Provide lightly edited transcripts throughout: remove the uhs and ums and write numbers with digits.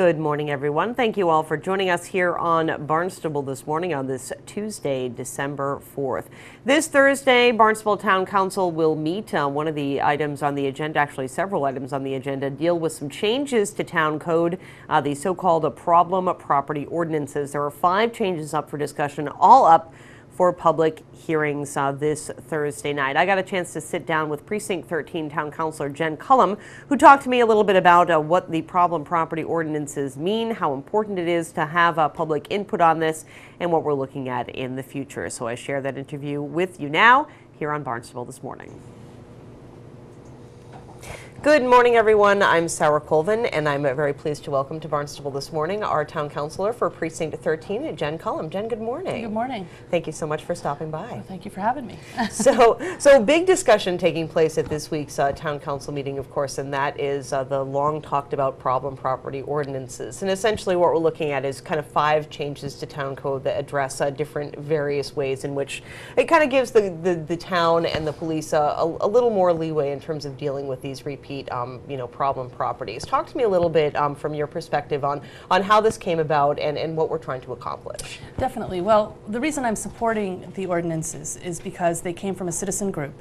Good morning, everyone. Thank you all for joining us here on Barnstable this morning on this Tuesday, December 4th. This Thursday, Barnstable Town Council will meet. One of the items on the agenda, actually several items on the agenda, deal with some changes to town code, the so-called problem property ordinances. There are 5 changes up for discussion, all up for public hearings this Thursday night. I got a chance to sit down with Precinct 13 Town Councilor Jen Cullum, who talked to me a little bit about what the problem property ordinances mean, how important it is to have public input on this, and what we're looking at in the future. So I share that interview with you now here on Barnstable this morning. Good morning, everyone. I'm Sarah Colvin, and I'm very pleased to welcome to Barnstable this morning our Town Councilor for Precinct 13, Jen Cullum. Jen, good morning. Good morning. Thank you so much for stopping by. Well, thank you for having me. So big discussion taking place at this week's Town Council meeting, of course, and that is the long talked about problem property ordinances. And essentially what we're looking at is kind of 5 changes to town code that address different various ways in which it kind of gives the town and the police a little more leeway in terms of dealing with these repeat problem properties. Talk to me a little bit from your perspective on how this came about and what we're trying to accomplish. Definitely. Well, the reason I'm supporting the ordinances is because they came from a citizen group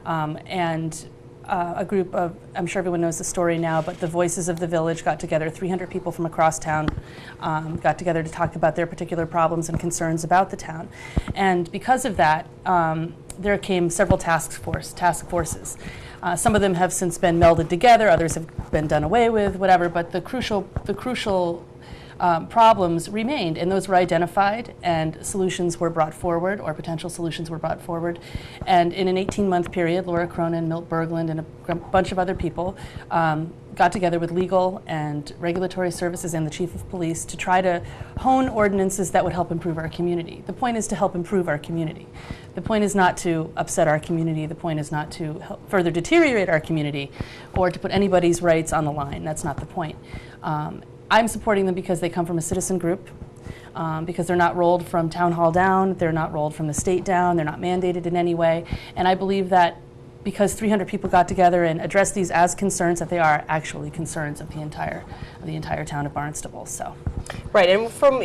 and a group of, I'm sure everyone knows the story now, but the Voices of the Village got together, 300 people from across town got together to talk about their particular problems and concerns about the town. And because of that, there came several task forces. Some of them have since been melded together, others have been done away with, whatever, but the crucial problems remained, and those were identified and solutions were brought forward, or potential solutions were brought forward. And in an 18-month period, Laura Cronin, Milt Berglund, and a bunch of other people got together with legal and regulatory services and the chief of police to try to hone ordinances that would help improve our community. The point is to help improve our community. The point is not to upset our community. The point is not to help further deteriorate our community or to put anybody's rights on the line. That's not the point. I'm supporting them because they come from a citizen group, because they're not rolled from town hall down, they're not rolled from the state down, they're not mandated in any way. And I believe that because 300 people got together and addressed these as concerns, that they are actually concerns of the entire town of Barnstable. So. Right, and from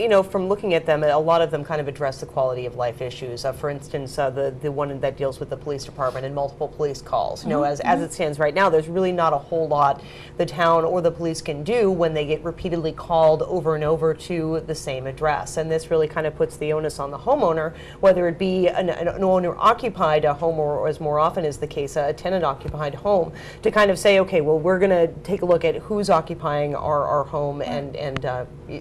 looking at them, a lot of them kind of address the quality of life issues. For instance, the one that deals with the police department and multiple police calls. As it stands right now, there's really not a whole lot the town or the police can do when they get repeatedly called over and over to the same address. And this really kind of puts the onus on the homeowner, whether it be an owner-occupied home or, as more often is the case, a tenant-occupied home, to kind of say, okay, well, we're going to take a look at who's occupying our home and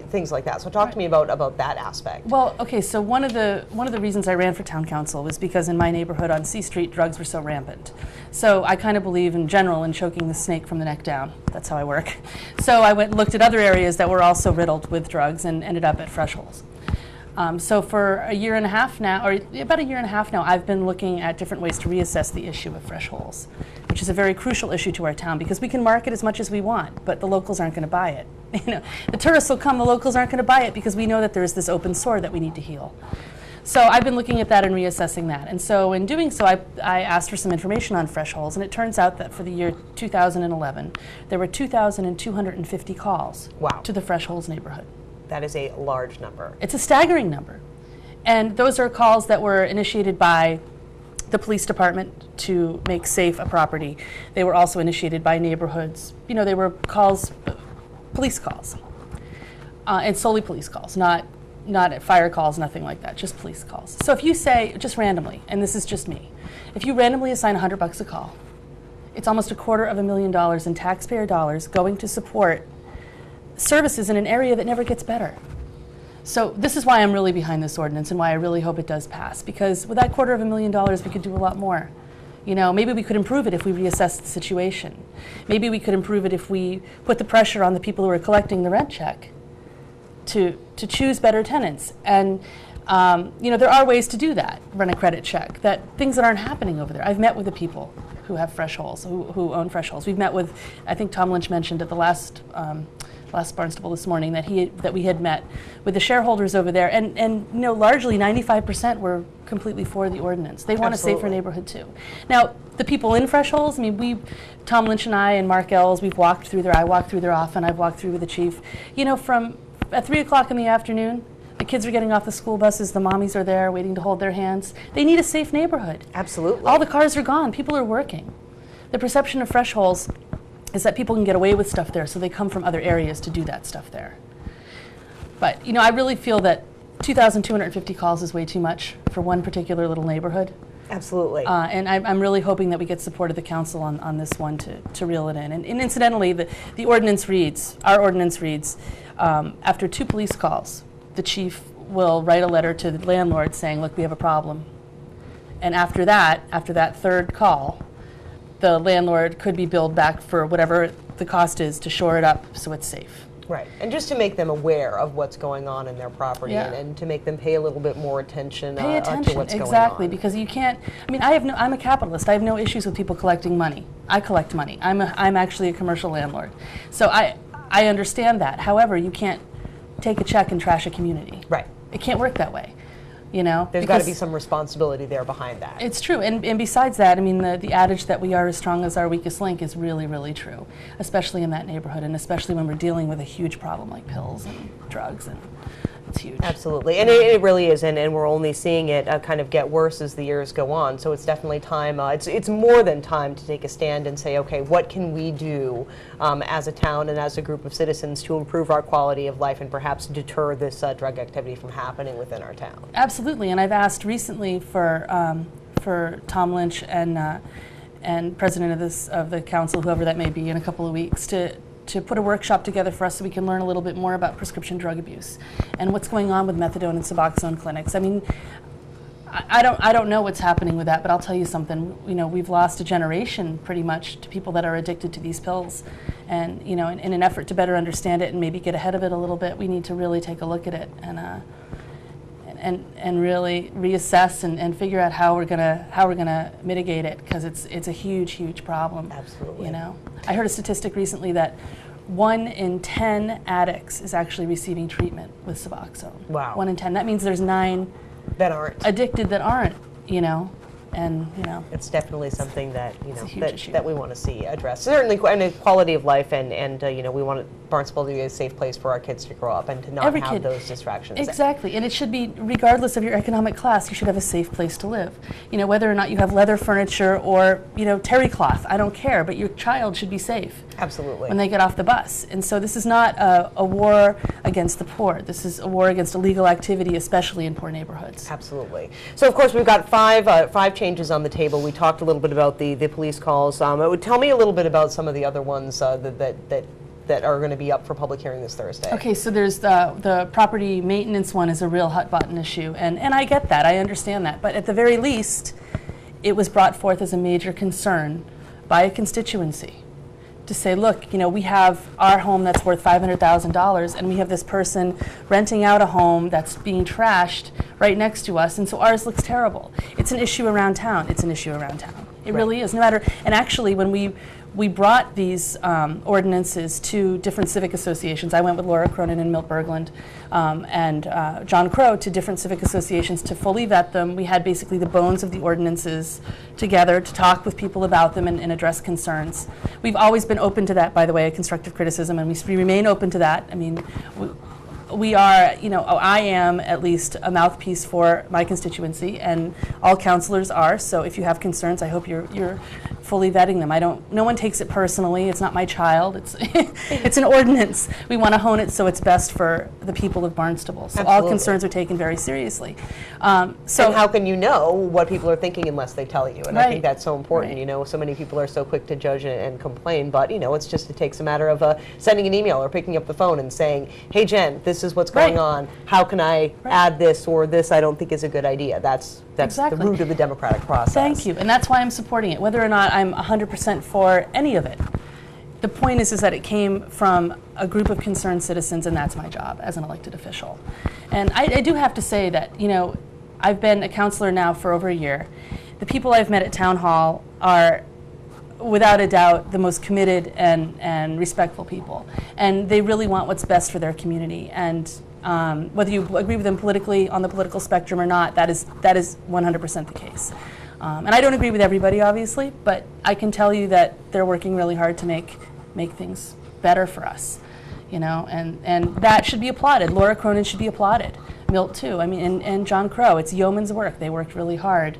things like that. So talk to me about that aspect. Well, okay, so one of the reasons I ran for town council was because in my neighborhood on C Street, drugs were so rampant. So I kind of believe in general in choking the snake from the neck down. That's how I work. So I went and looked at other areas that were also riddled with drugs and ended up at Fresh Holes. So for a year and a half now, or about a year and a half now, I've been looking at different ways to reassess the issue of Fresh Holes, which is a very crucial issue to our town because we can market as much as we want, but the locals aren't going to buy it. The tourists will come, the locals aren't going to buy it because we know that there is this open sore that we need to heal. So I've been looking at that and reassessing that. And so in doing so, I asked for some information on Fresh Holes, and it turns out that for the year 2011, there were 2,250 calls to the Fresh Holes neighborhood. That is a large number. It's a staggering number. And those are calls that were initiated by the police department to make safe a property. They were also initiated by neighborhoods. They were calls, police calls, and solely police calls, not fire calls, nothing like that, just police calls. So if you say, just randomly, and this is just me, if you randomly assign $100 a call, it's almost $250,000 in taxpayer dollars going to support services in an area that never gets better. So this is why I'm really behind this ordinance and why I really hope it does pass, because with that $250,000 we could do a lot more. Maybe we could improve it if we reassess the situation. Maybe we could improve it if we put the pressure on the people who are collecting the rent check to choose better tenants. And there are ways to do that, run a credit check, things that aren't happening over there. I've met with the people who have Fresh Holes, who own Fresh Holes. We've met with, I think Tom Lynch mentioned at the last last Barnstable this morning, that we had met with the shareholders over there, and you know, largely 95% were completely for the ordinance. They want a safer neighborhood too. Now, the people in Fresh Holes, I mean, Tom Lynch and I and Mark Ells, we've walked through there. I walked through there often. I've walked through with the chief. You know, from at 3 o'clock in the afternoon, the kids are getting off the school buses, the mommies are there waiting to hold their hands. They need a safe neighborhood. Absolutely. All the cars are gone. People are working. The perception of Fresh Holes is that people can get away with stuff there, so they come from other areas to do that stuff there. But, you know, I really feel that 2,250 calls is way too much for one particular little neighborhood. Absolutely. And I'm really hoping that we get support of the council on this one to reel it in. And incidentally, the ordinance reads, our ordinance reads, after 2 police calls, the chief will write a letter to the landlord saying, look, we have a problem. And after that 3rd call, the landlord could be billed back for whatever the cost is to shore it up so it's safe. Right, and just to make them aware of what's going on in their property, and to make them pay a little bit more attention, to what's going on. Exactly, because you can't, I mean, I'm a capitalist. I have no issues with people collecting money. I collect money. I'm actually a commercial landlord. So I understand that. However, you can't take a check and trash a community. Right. It can't work that way. You know, there's got to be some responsibility there behind that. It's true, and besides that, I mean, the adage that we are as strong as our weakest link is really, really true, especially in that neighborhood, and especially when we're dealing with a huge problem like pills and drugs, and it's huge. Absolutely, and it really is, and we're only seeing it kind of get worse as the years go on. So it's definitely time. It's more than time to take a stand and say, okay, what can we do as a town and as a group of citizens to improve our quality of life and perhaps deter this drug activity from happening within our town? Absolutely, and I've asked recently for Tom Lynch and president of the council, whoever that may be, in a couple of weeks to put a workshop together for us so we can learn a little bit more about prescription drug abuse and what's going on with methadone and Suboxone clinics. I mean, I don't know what's happening with that, but I'll tell you something. You know, we've lost a generation pretty much to people that are addicted to these pills, and you know, in an effort to better understand it and maybe get ahead of it a little bit, we need to really take a look at it and really reassess and figure out how we're gonna mitigate it, because it's a huge problem. Absolutely. You know, I heard a statistic recently that 1 in 10 addicts is actually receiving treatment with Suboxone. Wow. 1 in 10. That means there's 9 that aren't addicted that aren't. You know. And you know, it's definitely something that issue that we want to see addressed. Certainly, and quality of life, and you know, we want Barnstable to be a safe place for our kids to grow up and to not have those distractions. Exactly, and it should be, regardless of your economic class, you should have a safe place to live. You know, whether or not you have leather furniture or terry cloth, I don't care, but your child should be safe. Absolutely. When they get off the bus. And so this is not a war against the poor. This is a war against illegal activity, especially in poor neighborhoods. Absolutely. So of course we've got five changes on the table. We talked a little bit about the police calls. Tell me a little bit about some of the other ones that are going to be up for public hearing this Thursday. Okay, so there's the property maintenance one is a real hot button issue, and I get that, I understand that, but at the very least, it was brought forth as a major concern by a constituency to say, look, we have our home that's worth $500,000, and we have this person renting out a home that's being trashed right next to us, and so ours looks terrible. It's an issue around town. It's an issue around town. It really is. No matter, and actually, when we brought these ordinances to different civic associations. I went with Laura Cronin and Milt Berglund and John Crow to different civic associations to fully vet them. We had basically the bones of the ordinances together to talk with people about them and address concerns. We've always been open to that, by the way, constructive criticism, and we remain open to that. I mean, we are, I am at least a mouthpiece for my constituency, and all councilors are. So if you have concerns, I hope you're fully vetting them. No one takes it personally. It's not my child. It's an ordinance. We want to hone it so it's best for the people of Barnstable. So all concerns are taken very seriously. And how can you know what people are thinking unless they tell you? And I think that's so important. So many people are so quick to judge and complain, but it takes a matter of sending an email or picking up the phone and saying, hey Jen, this is what's going on. How can I add this, or this I don't think is a good idea? That's the root of the democratic process. Thank you, and that's why I'm supporting it, whether or not I'm 100% for any of it. The point is that it came from a group of concerned citizens, and that's my job as an elected official. And I do have to say that, I've been a councilor now for over a year. The people I've met at Town Hall are without a doubt, the most committed and respectful people. And they really want what's best for their community. And whether you agree with them politically on the political spectrum or not, that is 100% the case. And I don't agree with everybody, obviously, but I can tell you that they're working really hard to make things better for us, you know, and that should be applauded. Laura Cronin should be applauded. Milt too. I mean, and John Crow. It's yeoman's work. They worked really hard.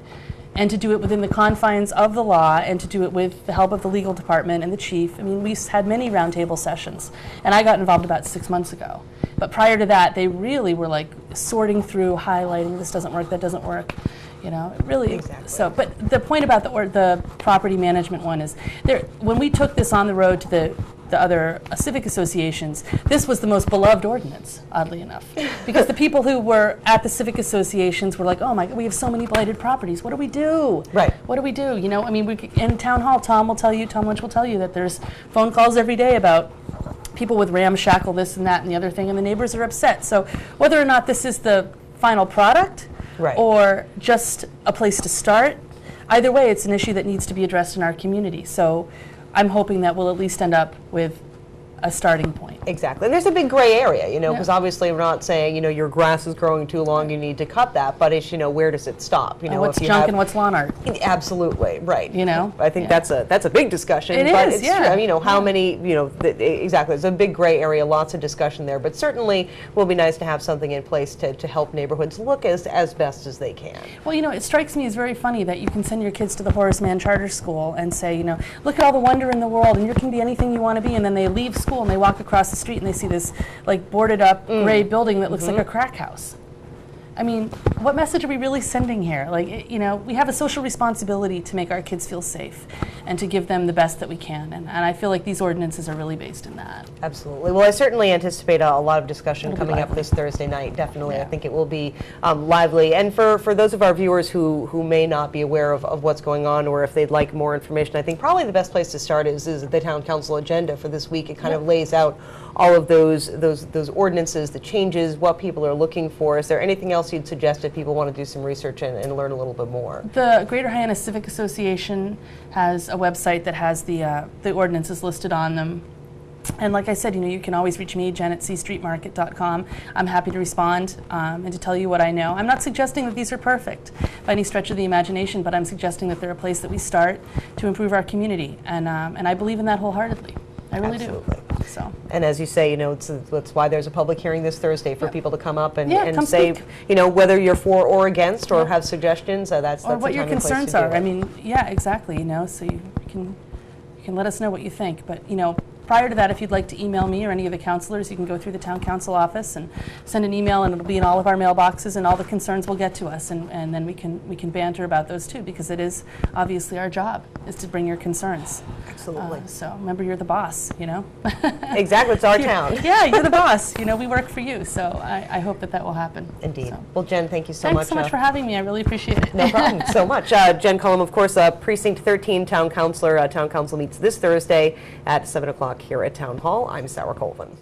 And to do it within the confines of the law, and to do it with the help of the legal department and the chief. I mean, we had many roundtable sessions, and I got involved about 6 months ago. But prior to that, they really were like sorting through, highlighting, this doesn't work, that doesn't work. You know, really. Exactly. So, but the point about the property management one is, when we took this on the road to the other civic associations, this was the most beloved ordinance, oddly enough, because the people who were at the civic associations were like, oh my God, we have so many blighted properties. What do we do? Right. What do we do? You know, I mean, in town hall, Tom Lynch will tell you that there's phone calls every day about people with ramshackle this and that and the other thing, and the neighbors are upset. So whether or not this is the final product, right, or just a place to start, either way, it's an issue that needs to be addressed in our community. So I'm hoping that we'll at least end up with a starting point. Exactly. And there's a big gray area, you know, because obviously we're not saying, you know, your grass is growing too long, you need to cut that, but it's, you know, where does it stop? You know, what's junk and what's lawn art? Absolutely, right. You know? I think that's a big discussion. It but is, it's yeah. true. I mean, you know, how many, you know, exactly, it's a big gray area, lots of discussion there, but certainly will be nice to have something in place to help neighborhoods look as best as they can. Well, you know, it strikes me as very funny that you can send your kids to the Horace Mann Charter School and say, you know, look at all the wonder in the world and you can be anything you want to be, and then they leave school and they walk across the street and they see this like boarded up gray building that looks like a crack house. I mean, what message are we really sending here? Like, you know, we have a social responsibility to make our kids feel safe and to give them the best that we can. And I feel like these ordinances are really based in that. Absolutely. Well, I certainly anticipate a lot of discussion coming up this Thursday night. Definitely. Yeah. I think it will be lively. And for those of our viewers who may not be aware of what's going on, or if they'd like more information, I think probably the best place to start is the Town Council agenda for this week. It kind of lays out all of those ordinances, the changes, what people are looking for. Is there anything else you'd suggest if people want to do some research and learn a little bit more? The Greater Hyannis Civic Association has a website that has the ordinances listed on them. And like I said, you know, you can always reach me, jen@cstreetmarket.com. I'm happy to respond and to tell you what I know. I'm not suggesting that these are perfect by any stretch of the imagination, but I'm suggesting that they're a place that we start to improve our community. And I believe in that wholeheartedly. I really do. So. And as you say, you know, that's why there's a public hearing this Thursday for people to come up and come say, speak. You know, whether you're for or against or have suggestions. That's or what your concerns are. I mean, yeah, exactly. You know, so you can let us know what you think. But you know, prior to that, if you'd like to email me or any of the councilors, you can go through the town council office and send an email, and it'll be in all of our mailboxes, and all the concerns will get to us, and then we can banter about those too, because it is obviously our job is to bring your concerns. Absolutely. So remember, you're the boss, you know. Exactly, it's our town. Yeah, you're the boss. You know, we work for you, so I hope that will happen. Indeed. So. Well, Jen, thank you so much. Thanks so much for having me. I really appreciate it. No problem. So much. Jen Cullum, of course, Precinct 13 Town Councilor. Town Council meets this Thursday at 7 o'clock here at Town Hall. I'm Sarah Colvin.